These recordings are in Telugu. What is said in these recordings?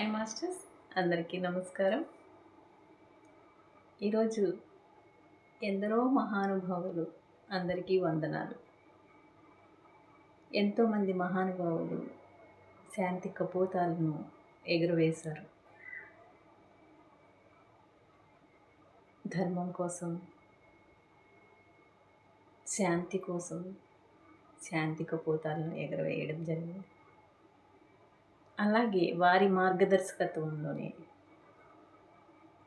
హాయ్ మాస్టర్స్, అందరికీ నమస్కారం. ఈరోజు ఎందరో మహానుభావులు, అందరికీ వందనాలు. ఎంతోమంది మహానుభావులు శాంతి కపోతాలను ఎగురవేశారు. ధర్మం కోసం, శాంతి కోసం శాంతి కపోతాలను ఎగురవేయడం జరిగింది. అలాగే వారి మార్గదర్శకత్వంలోనే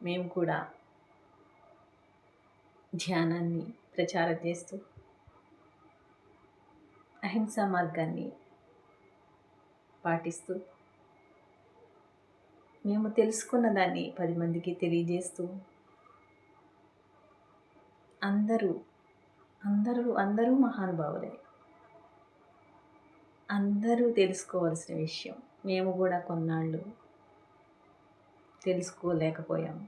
మేము కూడా ధ్యానాన్ని ప్రచారం చేస్తూ అహింసా మార్గాన్ని పాటిస్తూ మేము తెలుసుకున్న దాన్ని 10 మందికి తెలియజేస్తూ అందరూ మహానుభావులే. అందరూ తెలుసుకోవాల్సిన విషయం. మేము కూడా కొన్నాళ్ళు తెలుసుకోలేకపోయాము.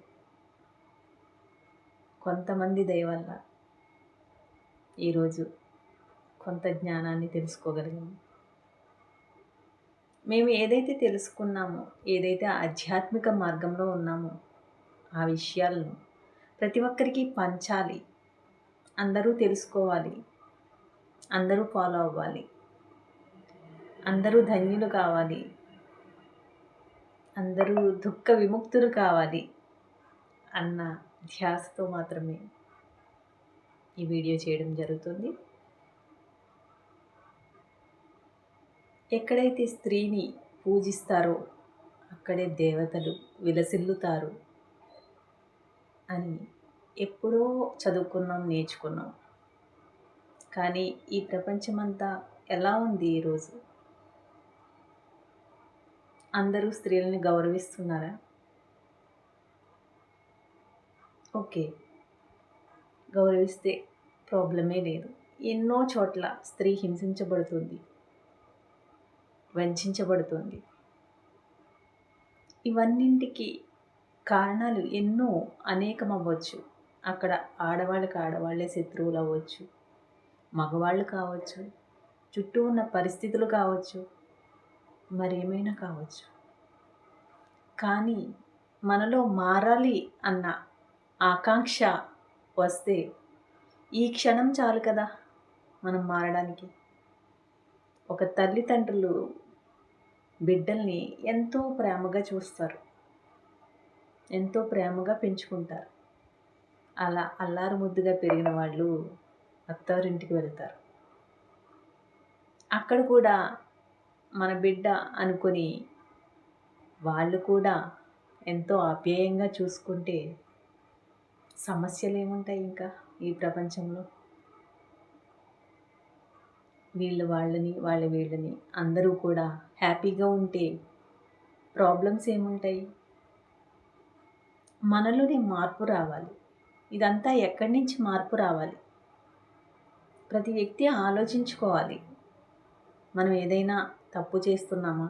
కొంతమంది దయ వల్ల ఈరోజు కొంత జ్ఞానాన్ని తెలుసుకోగలిగాము. మేము ఏదైతే తెలుసుకున్నామో, ఏదైతే ఆధ్యాత్మిక మార్గంలో ఉన్నామో ఆ విషయాలను ప్రతి ఒక్కరికి పంచాలి. అందరూ తెలుసుకోవాలి, అందరూ ఫాలో అవ్వాలి, అందరూ ధన్యులు కావాలి, అందరూ దుఃఖ విముక్తులు కావాలి అన్న ధ్యాసతో మాత్రమే ఈ వీడియో చేయడం జరుగుతుంది. ఎక్కడైతే స్త్రీని పూజిస్తారో అక్కడే దేవతలు విలసిల్లుతారు అని ఎప్పుడో చదువుకున్నాం, నేర్చుకున్నాం. కానీ ఈ ప్రపంచమంతా ఎలా ఉంది ఈరోజు? అందరూ స్త్రీలని గౌరవిస్తున్నారా? ఓకే, గౌరవిస్తే ప్రాబ్లమే లేదు. ఎన్నో చోట్ల స్త్రీ హింసించబడుతుంది, వంచబడుతుంది. ఇవన్నింటికి కారణాలు ఎన్నో అనేకం అవ్వచ్చు. అక్కడ ఆడవాళ్ళకి ఆడవాళ్లే శత్రువులు అవ్వచ్చు, మగవాళ్ళు కావచ్చు, చుట్టూ ఉన్న పరిస్థితులు కావచ్చు, మరేమైనా కావచ్చు. కానీ మనలో మారాలి అన్న ఆకాంక్ష వస్తే ఈ క్షణం చాలు కదా మనం మారడానికి. ఒక తల్లిదండ్రులు బిడ్డల్ని ఎంతో ప్రేమగా చూస్తారు, ఎంతో ప్రేమగా పెంచుకుంటారు. అలా అల్లారు ముద్దుగా పెరిగిన వాళ్ళు అత్తారింటికి వెళ్తారు. అక్కడ కూడా మన బిడ్డ అనుకొని వాళ్ళు కూడా ఎంతో ఆప్యాయంగా చూసుకుంటే సమస్యలు ఏముంటాయి ఇంకా ఈ ప్రపంచంలో? వీళ్ళని అందరూ కూడా హ్యాపీగా ఉంటే ప్రాబ్లమ్స్ ఏముంటాయి? మనలోనే మార్పు రావాలి. ఇదంతా ఎక్కడి నుంచి మార్పు రావాలి? ప్రతి వ్యక్తి ఆలోచించుకోవాలి. మనం ఏదైనా తప్పు చేస్తున్నామా?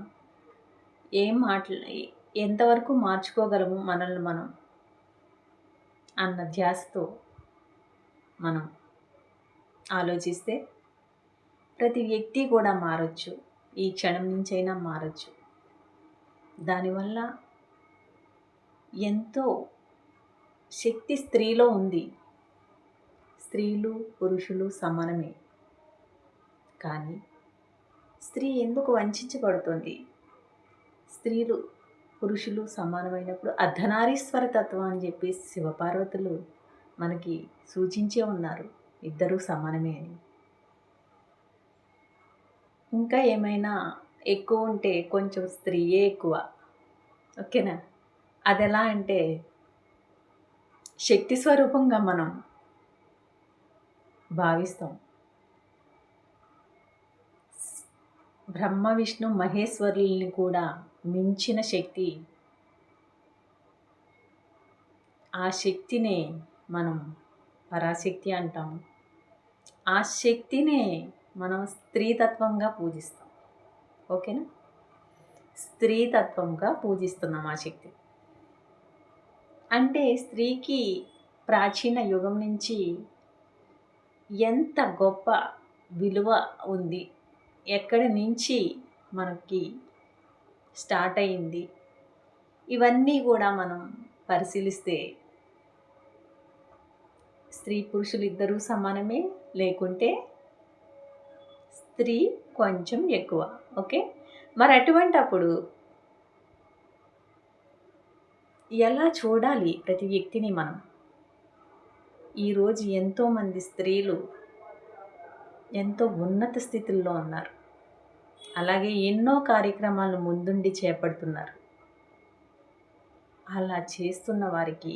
ఎంతవరకు మార్చుకోగలము మనల్ని మనం అన్న ధ్యాసతో మనం ఆలోచిస్తే ప్రతి వ్యక్తి కూడా మారచ్చు. ఈ క్షణం నుంచైనా మారచ్చు. దానివల్ల ఎంతో శక్తి స్త్రీలో ఉంది. స్త్రీలు పురుషులు సమానమే. కానీ స్త్రీ ఎందుకు వంచబడుతుంది? స్త్రీలు పురుషులు సమానమైనప్పుడు అర్ధనారీశ్వర తత్వం అని చెప్పి శివపార్వతులు మనకి సూచించే ఉన్నారు. ఇద్దరూ సమానమే అని. ఇంకా ఏమైనా ఎక్కువ ఉంటే కొంచెం స్త్రీయే ఎక్కువ. ఓకేనా? అది ఎలా అంటే శక్తి స్వరూపంగా మనం భావిస్తాం. బ్రహ్మ విష్ణు మహేశ్వరుల్ని కూడా మించిన శక్తి. ఆ శక్తినే మనం పరాశక్తి అంటాము. ఆ శక్తినే మనం స్త్రీతత్వంగా పూజిస్తాం. ఓకేనా? స్త్రీతత్వంగా పూజిస్తున్నాం ఆ శక్తి. అంటే స్త్రీకి ప్రాచీన యుగం నుంచి ఎంత గొప్ప విలువ ఉంది, ఎక్కడి నుంచి మనకి స్టార్ట్ అయింది, ఇవన్నీ కూడా మనం పరిశీలిస్తే స్త్రీ పురుషులు ఇద్దరూ సమానమే, లేకుంటే స్త్రీ కొంచెం ఎక్కువ. ఓకే, మరి అటువంటి అప్పుడు ఎలా చూడాలి ప్రతి వ్యక్తిని మనం? ఈరోజు ఎంతోమంది స్త్రీలు ఎంతో ఉన్నత స్థితిలో ఉన్నారు, అలాగే ఎన్నో కార్యక్రమాలను ముందుండి చేపడుతున్నారు. అలా చేస్తున్న వారికి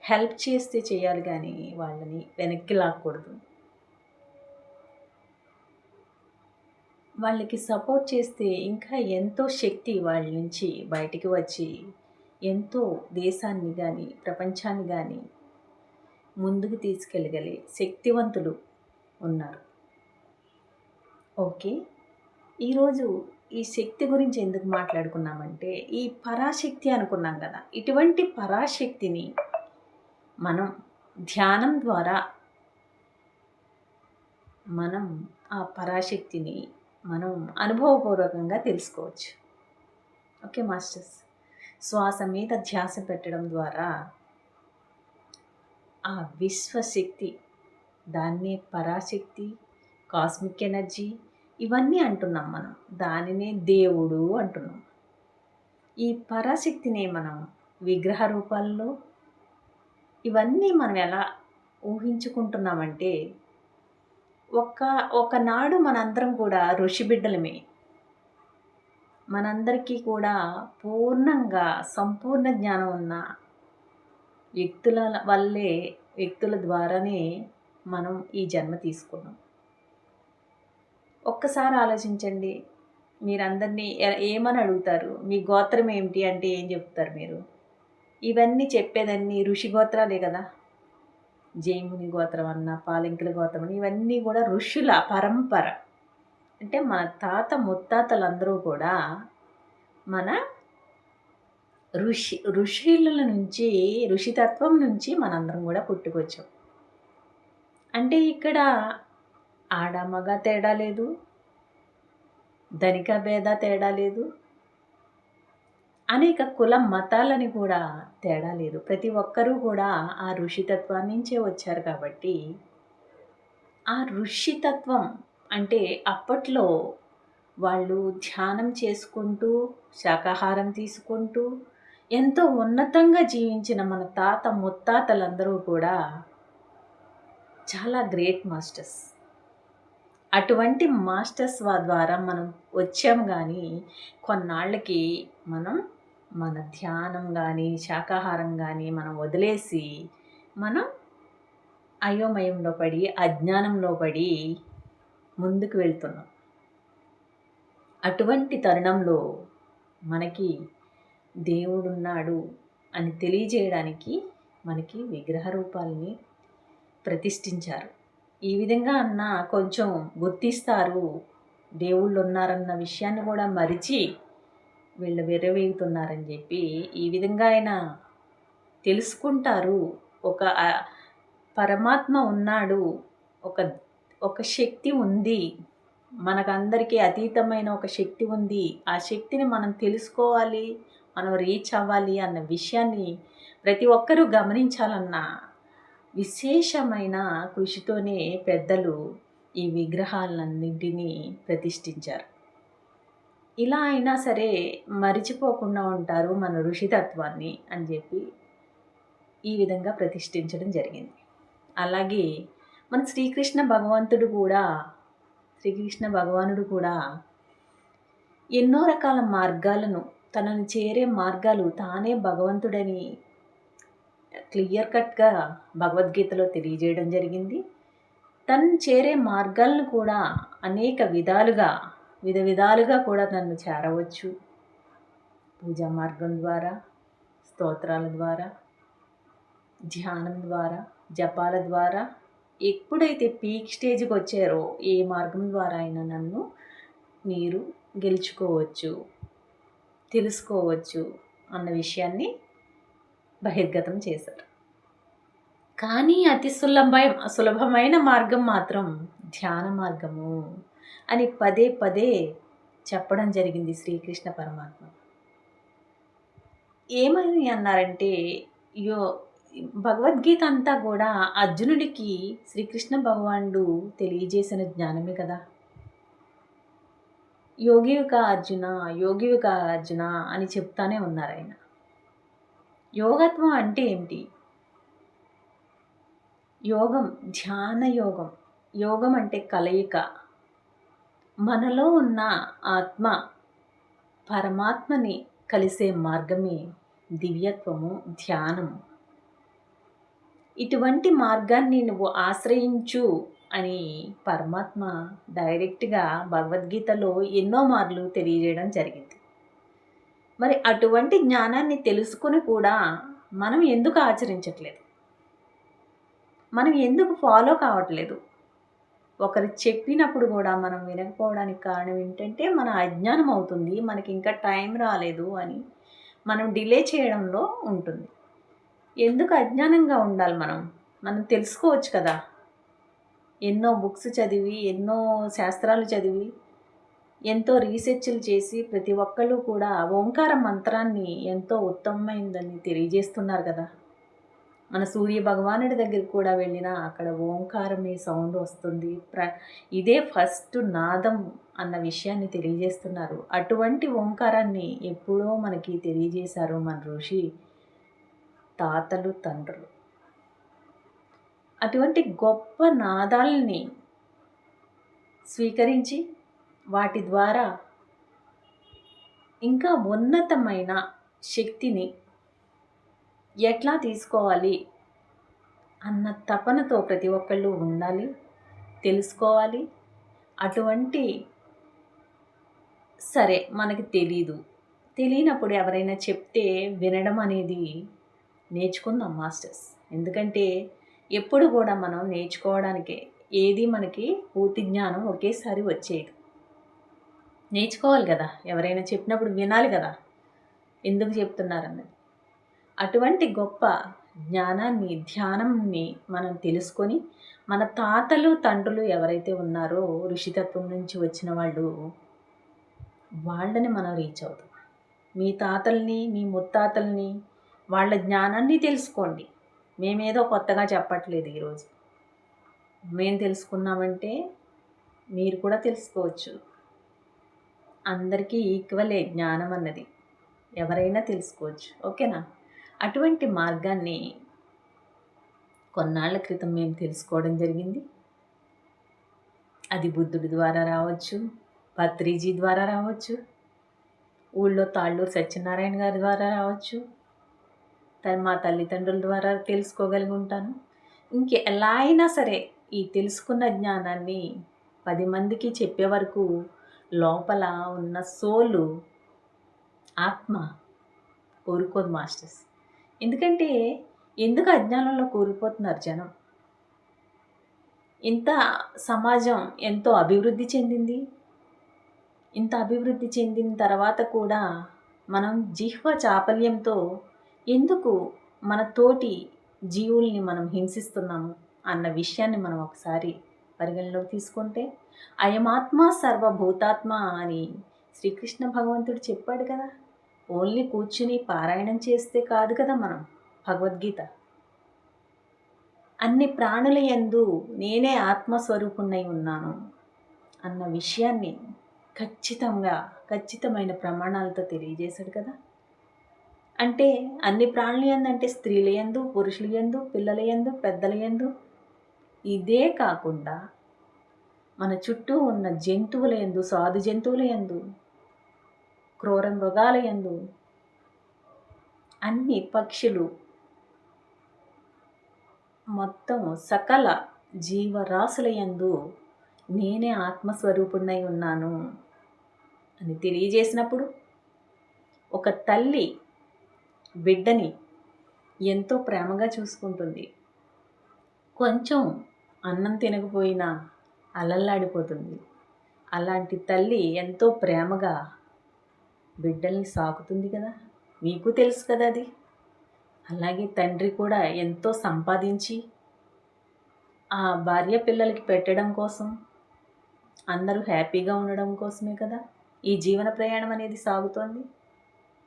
హెల్ప్ చేస్తే చేయాలి, కానీ వాళ్ళని వెనక్కి లాక్కూడదు. వాళ్ళకి సపోర్ట్ చేస్తే ఇంకా ఎంతో శక్తి వాళ్ళ నుంచి బయటికి వచ్చి ఎంతో దేశాన్ని కానీ ప్రపంచాన్ని కానీ ముందుకు తీసుకెళ్ళగలిగే శక్తివంతులు ఉన్నారు. ఓకే, ఈరోజు ఈ శక్తి గురించి ఎందుకు మాట్లాడుకున్నామంటే, ఈ పరాశక్తి అనుకున్నాం కదా, ఇటువంటి పరాశక్తిని మనం ధ్యానం ద్వారా మనం ఆ పరాశక్తిని మనం అనుభవపూర్వకంగా తెలుసుకోవచ్చు. ఓకే మాస్టర్స్, శ్వాస మీద ధ్యాస పెట్టడం ద్వారా ఆ విశ్వశక్తి, దాన్నే పరాశక్తి, కాస్మిక్ ఎనర్జీ ఇవన్నీ అంటున్నాం మనం, దానినే దేవుడు అంటున్నాం. ఈ పరాశక్తిని మనం విగ్రహ రూపాల్లో ఇవన్నీ మనం ఎలా ఊహించుకుంటున్నామంటే, ఒకనాడు మనందరం కూడా ఋషి బిడ్డలమే. మనందరికీ కూడా పూర్ణంగా సంపూర్ణ జ్ఞానం ఉన్న వ్యక్తుల ద్వారానే మనం ఈ జన్మ తీసుకున్నాం. ఒక్కసారి ఆలోచించండి, మీరందరినీ ఏమని అడుగుతారు? మీ గోత్రం ఏమిటి అంటే ఏం చెప్తారు మీరు? ఇవన్నీ చెప్పేదన్నీ ఋషి గోత్రాలే కదా. జైముని గోత్రం అన్న, పాలింకుల గోత్రం అన్న, ఇవన్నీ కూడా ఋషుల పరంపర. అంటే మన తాత ముత్తాతలందరూ కూడా మన ఋషుల నుంచి, ఋషితత్వం నుంచి మనందరం కూడా పుట్టుకొచ్చాం. అంటే ఇక్కడ ఆడ మగ తేడా లేదు, ధనిక భేద తేడా లేదు, అనేక కుల మతాలని కూడా తేడా లేదు. ప్రతి ఒక్కరూ కూడా ఆ ఋషితత్వం నుంచే వచ్చారు. కాబట్టి ఆ ఋషితత్వం అంటే అప్పట్లో వాళ్ళు ధ్యానం చేసుకుంటూ, శాకాహారం తీసుకుంటూ ఎంతో ఉన్నతంగా జీవించిన మన తాత ముత్తాతలందరూ కూడా చాలా గ్రేట్ మాస్టర్స్. అటువంటి మాస్టర్స్ ద్వారా మనం వచ్చాం. కానీ కొన్నాళ్ళకి మనం మన ధ్యానం కానీ శాకాహారం కానీ మనం వదిలేసి మనం అయోమయంలో పడి, అజ్ఞానంలో పడి ముందుకు వెళ్తున్నాం. అటువంటి తరుణంలో మనకి దేవుడున్నాడు అని తెలియజేయడానికి మనకి విగ్రహ రూపాలని ప్రతిష్ఠించారు. ఈ విధంగా అన్నా కొంచెం గుర్తిస్తారు, దేవుళ్ళు ఉన్నారన్న విషయాన్ని కూడా మరిచి వీళ్ళు విర్రవీగుతున్నారని చెప్పి ఈ విధంగా అయినా తెలుసుకుంటారు. ఒక పరమాత్మ ఉన్నాడు, ఒక శక్తి ఉంది, మనకందరికీ అతీతమైన ఒక శక్తి ఉంది. ఆ శక్తిని మనం తెలుసుకోవాలి, మనం రీచ్ అవ్వాలి అన్న విషయాన్ని ప్రతి ఒక్కరూ గమనించాలన్న విశేషమైన కృషితోనే పెద్దలు ఈ విగ్రహాలన్నింటినీ ప్రతిష్ఠించారు. ఇలా అయినా సరే మరిచిపోకుండా ఉంటారు మన ఋషితత్వాన్ని అని చెప్పి ఈ విధంగా ప్రతిష్ఠించడం జరిగింది. అలాగే మన శ్రీకృష్ణ భగవానుడు కూడా ఎన్నో రకాల మార్గాలను, తనను చేరే మార్గాలు తానే భగవంతుడని క్లియర్ కట్గా భగవద్గీతలో తెలియజేయడం జరిగింది. తను చేరే మార్గాలను కూడా అనేక విధాలుగా కూడా నన్ను చేరవచ్చు. పూజా మార్గం ద్వారా, స్తోత్రాల ద్వారా, ధ్యానం ద్వారా, జపాల ద్వారా, ఎప్పుడైతే పీక్ స్టేజ్కి వచ్చారో ఏ మార్గం ద్వారా అయినా నన్ను మీరు గెలుచుకోవచ్చు, తెలుసుకోవచ్చు అన్న విషయాన్ని బహిర్గతం చేశారు. కానీ అతి సులభమైన మార్గం మాత్రం ధ్యాన మార్గము అని పదే పదే చెప్పడం జరిగింది శ్రీకృష్ణ పరమాత్మ. ఏమని అన్నారంటే, యో భగవద్గీత అంతా గూడా అర్జునుడికి శ్రీకృష్ణ భగవానుడు తెలియజేసిన జ్ఞానమే కదా! యోగివి కా అర్జున, యోగివి కా అర్జున అని చెప్తానే ఉన్నారాయన. యోగత్వం అంటే ఏంటి? యోగం, ధ్యాన యోగం. యోగం అంటే కలయిక. మనలో ఉన్న ఆత్మ, పరమాత్మని కలిసే మార్గమే దివ్యత్వము, ధ్యానము. ఇటువంటి మార్గాన్ని నువ్వు ఆశ్రయించు అని పరమాత్మ డైరెక్ట్‌గా భగవద్గీతలో ఎన్నో మార్లు తెలియజేయడం జరిగింది. మరి అటువంటి జ్ఞానాన్ని తెలుసుకొని కూడా మనం ఎందుకు ఆచరించట్లేదు? మనం ఎందుకు ఫాలో కావట్లేదు? ఒకరు చెప్పినప్పుడు కూడా మనం వినకపోవడానికి కారణం ఏంటంటే మన అజ్ఞానం అవుతుంది. మనకి ఇంకా టైం రాలేదు అని మనం డిలే చేయడంలో ఉంటుంది. ఎందుకు అజ్ఞానంగా ఉండాలి మనం? మనం తెలుసుకోవచ్చు కదా! ఎన్నో బుక్స్ చదివి, ఎన్నో శాస్త్రాలు చదివి, ఎంతో రీసెర్చ్‌లు చేసి ప్రతి ఒక్కళ్ళు కూడా ఓంకార మంత్రాన్ని ఎంతో ఉత్తమమైందని తెలియజేస్తున్నారు కదా! మన సూర్య భగవానుడి దగ్గరికి కూడా వెళ్ళినా అక్కడ ఓంకారమే సౌండ్ వస్తుంది. ఇదే ఫస్ట్ నాదం అన్న విషయాన్ని తెలియజేస్తున్నారు. అటువంటి ఓంకారాన్ని ఎప్పుడో మనకి తెలియజేశారు మన ఋషి తాతలు, తండ్రులు. అటువంటి గొప్ప నాదాల్ని స్వీకరించి వాటి ద్వారా ఇంకా ఉన్నతమైన శక్తిని ఎట్లా తీసుకోవాలి అన్న తపనతో ప్రతి ఒక్కళ్ళు ఉండాలి, తెలుసుకోవాలి. అటువంటి సరే మనకి తెలియనప్పుడు ఎవరైనా చెప్తే వినడం అనేది నేర్చుకుందాం మాస్టర్స్. ఎందుకంటే ఎప్పుడు కూడా మనం నేర్చుకోవడానికే, ఏది మనకి పూర్తి జ్ఞానం ఒకేసారి వచ్చేది. నేర్చుకోవాలి కదా! ఎవరైనా చెప్పినప్పుడు వినాలి కదా! ఎందుకు చెప్తున్నారన్నది. అటువంటి గొప్ప జ్ఞానాన్ని, ధ్యానంని మనం తెలుసుకొని మన తాతలు, తండ్రులు ఎవరైతే ఉన్నారో ఋషితత్వం నుంచి వచ్చిన వాళ్ళు, వాళ్ళని మనం రీచ్ అవుతాం. మీ తాతల్ని, మీ ముత్తాతల్ని, వాళ్ళ జ్ఞానాన్ని తెలుసుకోండి. మేమేదో కొత్తగా చెప్పట్లేదు ఈరోజు. మేము తెలుసుకున్నామంటే మీరు కూడా తెలుసుకోవచ్చు. అందరికీ ఈక్వలే జ్ఞానం అన్నది. ఎవరైనా తెలుసుకోవచ్చు. ఓకేనా? అటువంటి మార్గాన్ని కొన్నాళ్ల క్రితం మేము తెలుసుకోవడం జరిగింది. అది బుద్ధుడి ద్వారా రావచ్చు, పత్రిజీ ద్వారా రావచ్చు, ఊళ్ళో తాళ్ళూరు సత్యనారాయణ గారి ద్వారా రావచ్చు, మా తల్లిదండ్రుల ద్వారా తెలుసుకోగలిగి ఉంటాను. ఎలా అయినా సరే ఈ తెలుసుకున్న జ్ఞానాన్ని 10 మందికి చెప్పే వరకు లోపల ఉన్న సోలు, ఆత్మ కోరుకోదు మాస్టర్స్. ఎందుకంటే ఎందుకు అజ్ఞానంలో కూరుకుపోతున్నారు జనం? ఇంత సమాజం ఎంతో అభివృద్ధి చెందింది. ఇంత అభివృద్ధి చెందిన తర్వాత కూడా మనం జిహ్వ చాపల్యంతో ఎందుకు మన తోటి జీవుల్ని మనం హింసిస్తున్నాము అన్న విషయాన్ని మనం ఒకసారి పరిగణలోకి తీసుకుంటే, అయమాత్మ సర్వభూతాత్మ అని శ్రీకృష్ణ భగవంతుడు చెప్పాడు కదా! ఓన్లీ కూర్చుని పారాయణం చేస్తే కాదు కదా మనం భగవద్గీత. అన్ని ప్రాణుల యందు నేనే ఆత్మస్వరూపుణ్ణై ఉన్నాను అన్న విషయాన్ని ఖచ్చితమైన ప్రమాణాలతో తెలియజేశాడు కదా! అంటే అన్ని ప్రాణుల యందు అంటే స్త్రీల యందు, పురుషుల యందు, పిల్లల యందు, పెద్దల యందు, ఇదే కాకుండా మన చుట్టూ ఉన్న జంతువుల యందు, సాధు జంతువుల యందు, క్రూర మృగాల యందు, అన్ని పక్షులు, మొత్తం సకల జీవరాశుల యందు నేనే ఆత్మస్వరూపుణ్ణై ఉన్నాను అని తెలియజేసినప్పుడు, ఒక తల్లి బిడ్డని ఎంతో ప్రేమగా చూసుకుంటుంది. కొంచెం అన్నం తినకపోయినా అలల్లాడిపోతుంది. అలాంటి తల్లి ఎంతో ప్రేమగా బిడ్డల్ని సాకుతుంది కదా! మీకు తెలుసు కదా అది. అలాగే తండ్రి కూడా ఎంతో సంపాదించి ఆ భార్య పిల్లలకి పెట్టడం కోసం, అందరూ హ్యాపీగా ఉండడం కోసమే కదా ఈ జీవన ప్రయాణం అనేది సాగుతోంది.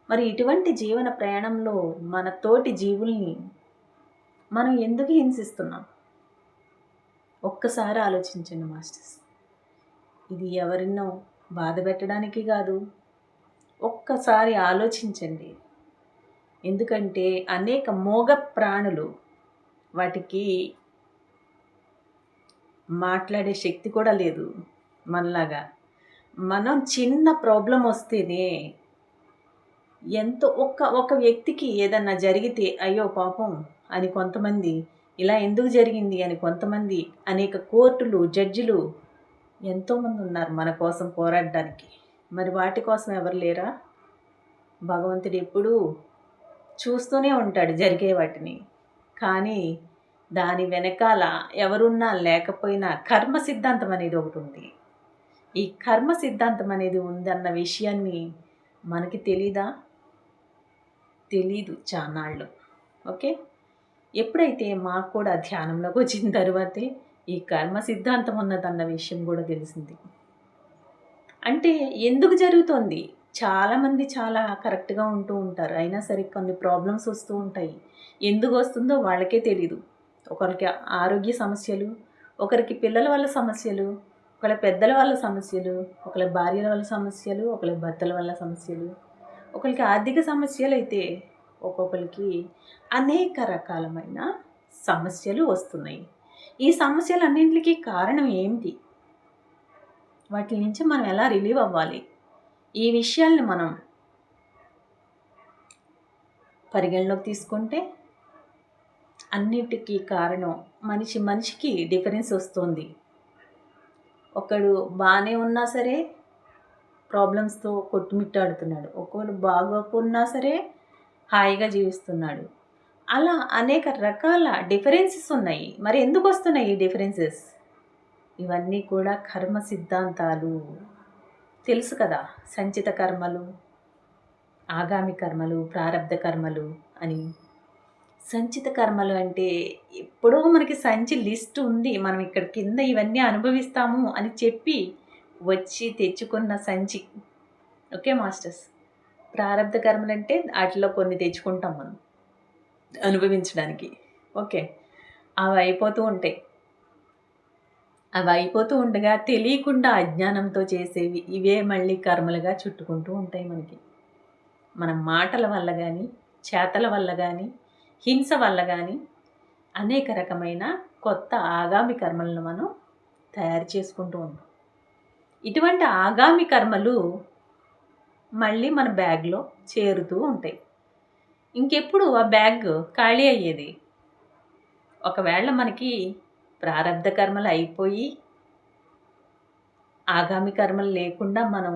మరి ఇటువంటి జీవన ప్రయాణంలో మన తోటి జీవుల్ని మనం ఎందుకు హింసిస్తున్నాం? ఒక్కసారి ఆలోచించండి మాస్టర్స్. ఇది ఎవరినో బాధ పెట్టడానికి కాదు, ఒక్కసారి ఆలోచించండి. ఎందుకంటే అనేక మోగ ప్రాణులు, వాటికి మాట్లాడే శక్తి కూడా లేదు మనలాగా. మనం చిన్న ప్రాబ్లం వస్తేనే ఎంతో ఒక వ్యక్తికి ఏదన్నా జరిగితే అయ్యో పాపం అని కొంతమంది, ఇలా ఎందుకు జరిగింది అని కొంతమంది, అనేక కోర్టులు, జడ్జిలు ఎంతోమంది ఉన్నారు మన కోసం పోరాడడానికి. మరి వాటి కోసం ఎవరు లేరా? భగవంతుడు ఎప్పుడూ చూస్తూనే ఉంటాడు జరిగే వాటిని. కానీ దాని వెనకాల ఎవరున్నా లేకపోయినా కర్మ సిద్ధాంతం అనేది ఒకటి ఉంది. ఈ కర్మ సిద్ధాంతం అనేది ఉందన్న విషయాన్ని మనకి తెలీదా? తెలీదు చాన్నాళ్ళు. ఓకే, ఎప్పుడైతే మాకు కూడా ధ్యానంలోకి వచ్చిన తర్వాతే ఈ కర్మ సిద్ధాంతం ఉన్నదన్న విషయం కూడా తెలిసింది. అంటే ఎందుకు జరుగుతోంది? చాలామంది చాలా కరెక్ట్గా ఉంటూ ఉంటారు, అయినా సరే కొన్ని ప్రాబ్లమ్స్ వస్తూ ఉంటాయి. ఎందుకు వస్తుందో వాళ్ళకే తెలీదు. ఒకరికి ఆరోగ్య సమస్యలు, ఒకరికి పిల్లల వల్ల సమస్యలు, ఒకళ్ళ పెద్దల వల్ల సమస్యలు, ఒకళ్ళ భార్యల వల్ల సమస్యలు, ఒకళ్ళ భర్తల వల్ల సమస్యలు, ఒకరికి ఆర్థిక సమస్యలు అయితే ఒక్కొక్కరికి అనేక రకాలమైన సమస్యలు వస్తున్నాయి. ఈ సమస్యలన్నింటికి కారణం ఏమిటి? వాటి నుంచి మనం ఎలా రిలీవ్ అవ్వాలి? ఈ విషయాల్ని మనం పరిగణలోకి తీసుకుంటే అన్నిటికీ కారణం మనిషికి డిఫరెన్స్ వస్తుంది. ఒకడు బాగానే ఉన్నా సరే ప్రాబ్లమ్స్తో కొట్టుమిట్టాడుతున్నాడు, ఒకడు బాగోకున్నా సరే హాయిగా జీవిస్తున్నాడు. అలా అనేక రకాల డిఫరెన్సెస్ ఉన్నాయి. మరి ఎందుకు వస్తున్నాయి ఈ డిఫరెన్సెస్? ఇవన్నీ కూడా కర్మ సిద్ధాంతాలు. తెలుసు కదా, సంచిత కర్మలు, ఆగామి కర్మలు, ప్రారబ్ధ కర్మలు అని. సంచిత కర్మలు అంటే ఎప్పుడో మనకి సంచి లిస్ట్ ఉంది, మనం ఇక్కడ కింద ఇవన్నీ అనుభవిస్తాము అని చెప్పి వచ్చి తెచ్చుకున్న సంచి. Okay masters. ప్రారబ్ధ కర్మలు అంటే వాటిలో కొన్ని తెచ్చుకుంటాం మనం అనుభవించడానికి. ఓకే, అవి అయిపోతూ ఉంటాయి. అవి అయిపోతూ ఉండగా తెలియకుండా అజ్ఞానంతో చేసేవి ఇవే మళ్ళీ కర్మలుగా చుట్టుకుంటూ ఉంటాయి మనకి. మన మాటల వల్ల కానీ, చేతల వల్ల కానీ, హింస వల్ల కానీ అనేక రకమైన కొత్త ఆగామి కర్మలను మనం తయారు చేసుకుంటూ ఉంటాం. ఇటువంటి ఆగామి కర్మలు మళ్ళీ మన బ్యాగ్లో చేరుతూ ఉంటాయి. ఇంకెప్పుడు ఆ బ్యాగ్ ఖాళీ అయ్యేది? ఒకవేళ మనకి ప్రారబ్ధ కర్మలు అయిపోయి ఆగామి కర్మలు లేకుండా మనం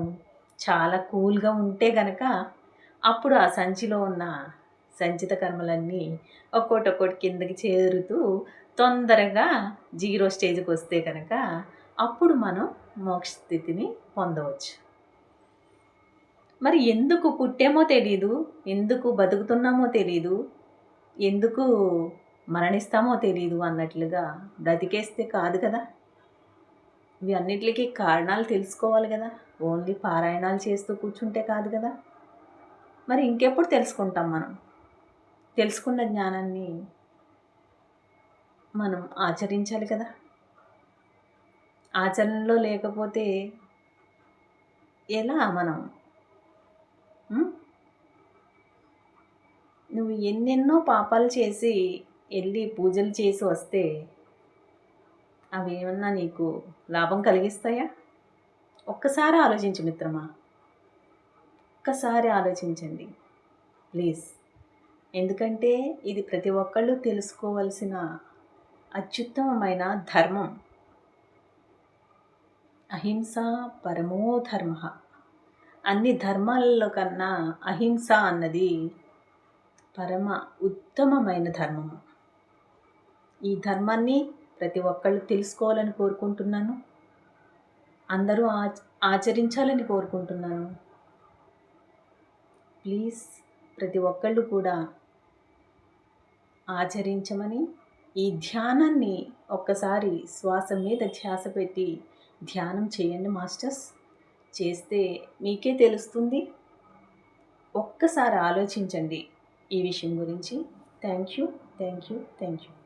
చాలా కూల్గా ఉంటే గనక అప్పుడు ఆ సంచిలో ఉన్న సంచిత కర్మలన్నీ ఒక్కొక్కటి కిందకి చేరుతూ తొందరగా 0 స్టేజ్కి వస్తే కనుక అప్పుడు మనం మోక్ష స్థితిని పొందవచ్చు. మరి ఎందుకు పుట్టామో తెలీదు, ఎందుకు బతుకుతున్నామో తెలీదు, ఎందుకు మరణిస్తామో తెలీదు అన్నట్లుగా బ్రతికేస్తే కాదు కదా. ఇవి అన్నిటికీ కారణాలు తెలుసుకోవాలి కదా. ఓన్లీ పారాయణాలు చేస్తూ కూర్చుంటే కాదు కదా. మరి ఇంకెప్పుడు తెలుసుకుంటాం? మనం తెలుసుకున్న జ్ఞానాన్ని మనం ఆచరించాలి కదా. ఆచరణలో లేకపోతే ఎలా? మనం నువ్వు ఎన్నెన్నో పాపాలు చేసి వెళ్ళి పూజలు చేసి వస్తే అవి ఏమన్నా నీకు లాభం కలిగిస్తాయా? ఒక్కసారి ఆలోచించు మిత్రమా, ఒక్కసారి ఆలోచించండి ప్లీజ్. ఎందుకంటే ఇది ప్రతి ఒక్కళ్ళు తెలుసుకోవాల్సిన అత్యుత్తమమైన ధర్మం. అహింస పరమో ధర్మ. అన్ని ధర్మాలలో కన్నా అహింస అన్నది పరమ ఉత్తమమైన ధర్మము. ఈ ధర్మాన్ని ప్రతి ఒక్కళ్ళు తెలుసుకోవాలని కోరుకుంటున్నాను. అందరూ ఆచరించాలని కోరుకుంటున్నాను. ప్లీజ్ ప్రతి ఒక్కళ్ళు కూడా ఆచరించమని, ఈ ధ్యానాన్ని ఒక్కసారి శ్వాస మీద ధ్యాస పెట్టి ధ్యానం చేయండి మాస్టర్స్. చేస్తే మీకే తెలుస్తుంది ఒక్కసారి ఆలోచించండి ఈ విషయం గురించి. Thank you. Thank you. Thank you.